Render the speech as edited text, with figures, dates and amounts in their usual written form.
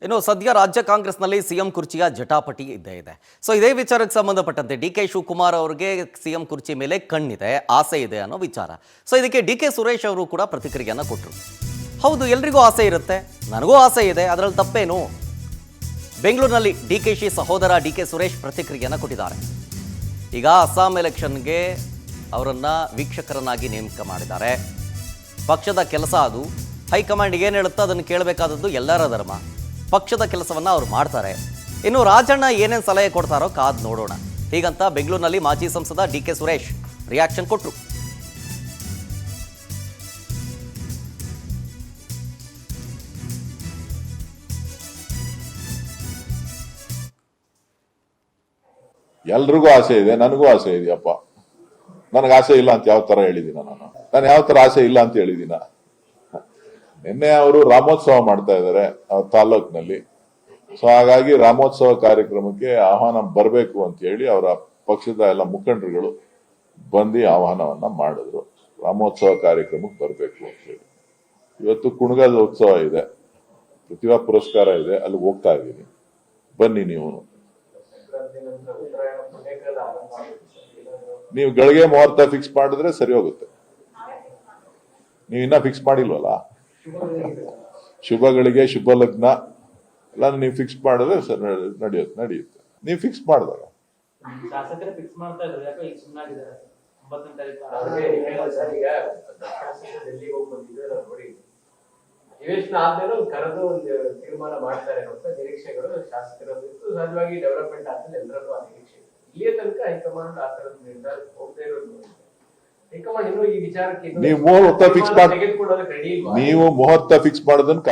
ಇನ್ನು ಸದ್ಯ ರಾಜ್ಯ ಕಾಂಗ್ರೆಸ್ನಲ್ಲಿ ಸಿಎಂ ಕುರ್ಚಿಯ ಜಟಾಪಟಿ ಇದ್ದೇ ಇದೆ. ಸೊ ಇದೇ ವಿಚಾರಕ್ಕೆ ಸಂಬಂಧಪಟ್ಟಂತೆ ಡಿ.ಕೆ. ಶಿವಕುಮಾರ್ ಅವರಿಗೆ ಸಿಎಂ ಕುರ್ಚಿ ಮೇಲೆ ಕಣ್ಣಿದೆ, ಆಸೆ ಇದೆ ಅನ್ನೋ ವಿಚಾರ. ಸೊ ಇದಕ್ಕೆ ಡಿ.ಕೆ. ಸುರೇಶ್ ಅವರು ಕೂಡ ಪ್ರತಿಕ್ರಿಯೆಯನ್ನು ಕೊಟ್ಟರು. ಹೌದು, ಎಲ್ರಿಗೂ ಆಸೆ ಇರುತ್ತೆ, ನನಗೂ ಆಸೆ ಇದೆ, ಅದರಲ್ಲಿ ತಪ್ಪೇನು? ಬೆಂಗಳೂರಿನಲ್ಲಿ ಡಿ.ಕೆ.ಶಿ ಸಹೋದರ ಡಿ.ಕೆ. ಸುರೇಶ್ ಪ್ರತಿಕ್ರಿಯೆಯನ್ನು ಕೊಟ್ಟಿದ್ದಾರೆ. ಈಗ ಅಸ್ಸಾಂ ಎಲೆಕ್ಷನ್ಗೆ ಅವರನ್ನು ವೀಕ್ಷಕರನ್ನಾಗಿ ನೇಮಕ ಮಾಡಿದ್ದಾರೆ. ಪಕ್ಷದ ಕೆಲಸ ಅದು, ಹೈಕಮಾಂಡ್ ಏನು ಹೇಳುತ್ತೋ ಅದನ್ನು ಕೇಳಬೇಕಾದದ್ದು ಎಲ್ಲರ ಧರ್ಮ. ಪಕ್ಷದ ಕೆಲಸವನ್ನು ಅವ್ರು ಮಾಡ್ತಾರೆ. ಇನ್ನು ರಾಜಣ್ಣ ಏನೇನು ಸಲಹೆ ಕೊಡ್ತಾರೋ ಕಾದು ನೋಡೋಣ. ಹೀಗಂತ ಬೆಂಗಳೂರಿನಲ್ಲಿ ಮಾಜಿ ಸಂಸದ ಡಿ.ಕೆ. ಸುರೇಶ್ ರಿಯಾಕ್ಷನ್ ಕೊಟ್ಟರು. ಎಲ್ರಿಗೂ ಆಸೆ ಇದೆ, ನನಗೂ ಆಸೆ ಇದೆಯಪ್ಪ. ನನಗೆ ಆಸೆ ಇಲ್ಲ ಅಂತ ಯಾವ ತರ ಹೇಳಿದೀನ? ನಾನು ಯಾವ ತರ ಆಸೆ ಇಲ್ಲ ಅಂತ ಹೇಳಿದೀನ? ನಿನ್ನೆ ಅವರು ರಾಮೋತ್ಸವ ಮಾಡ್ತಾ ಇದ್ದಾರೆ ಅವ್ರ ತಾಲ್ಲೂಕಿನಲ್ಲಿ. ಸೊ ಹಾಗಾಗಿ ರಾಮೋತ್ಸವ ಕಾರ್ಯಕ್ರಮಕ್ಕೆ ಆಹ್ವಾನ ಬರಬೇಕು ಅಂತ ಹೇಳಿ ಅವರ ಪಕ್ಷದ ಎಲ್ಲ ಮುಖಂಡರುಗಳು ಬಂದು ಆಹ್ವಾನವನ್ನ ಮಾಡಿದ್ರು. ರಾಮೋತ್ಸವ ಕಾರ್ಯಕ್ರಮಕ್ಕೆ ಬರಬೇಕು ಅಂತ ಹೇಳಿ. ಇವತ್ತು ಕುಣಗದ ಉತ್ಸವ ಇದೆ, ಪ್ರತಿಭಾ ಪುರಸ್ಕಾರ ಇದೆ, ಅಲ್ಲಿ ಹೋಗ್ತಾ ಇದ್ದೀನಿ. ಬನ್ನಿ ನೀವು ಗಳಿಗೆ ಮುಹೂರ್ತ ಫಿಕ್ಸ್ ಮಾಡಿದ್ರೆ ಸರಿ ಹೋಗುತ್ತೆ. ನೀವು ಇನ್ನ ಫಿಕ್ಸ್ ಮಾಡಿಲ್ವಲ್ಲ? ಶುಭಗಳಿಗೆ ಶುಭ ಲಗ್ನ ಎಲ್ಲ ನೀವು ಫಿಕ್ಸ್ ಮಾಡಿದ್ರೆ ನಡೆಯುತ್ತೆ. ನೀವು ಫಿಕ್ಸ್ ಮಾಡಿದಾಗ ಅಧಿವೇಶನ ಆದ್ಮೇಲೆ ಕರೆದು ಒಂದು ತೀರ್ಮಾನ ಮಾಡ್ತಾರೆ ಅಂತ ನಿರೀಕ್ಷೆಗಳು ಶಾಸಕರಲ್ಲಿತ್ತು. ಸಹಜವಾಗಿ ಡೆವಲಪ್ಮೆಂಟ್ ಆದ್ಮೇಲೆ ಎಲ್ಲರಲ್ಲೂ ಆ ನಿರೀಕ್ಷೆ. ಇಲ್ಲಿಯ ತನಕ ಹೈಕಮಾಂಡ್ ಆ ತರದ ನಿರ್ಧಾರ ಹೋಗದೇ ಇರೋದು. ಹೈಕಮಾಂಡ್ ಇನ್ನೂ ಈ ವಿಚಾರಕ್ಕೆ ನೀವು ಮುಹೂರ್ತ ಫಿಕ್ಸ್ ಮಾಡಿ, ತೆಗೆದುಕೊಳ್ಳೋದಕ್ಕೆ ರೆಡಿ ಇಲ್ವಾ? ನೀವು ಮುಹೂರ್ತ ಫಿಕ್ಸ್ ಮಾಡೋದನ್ನ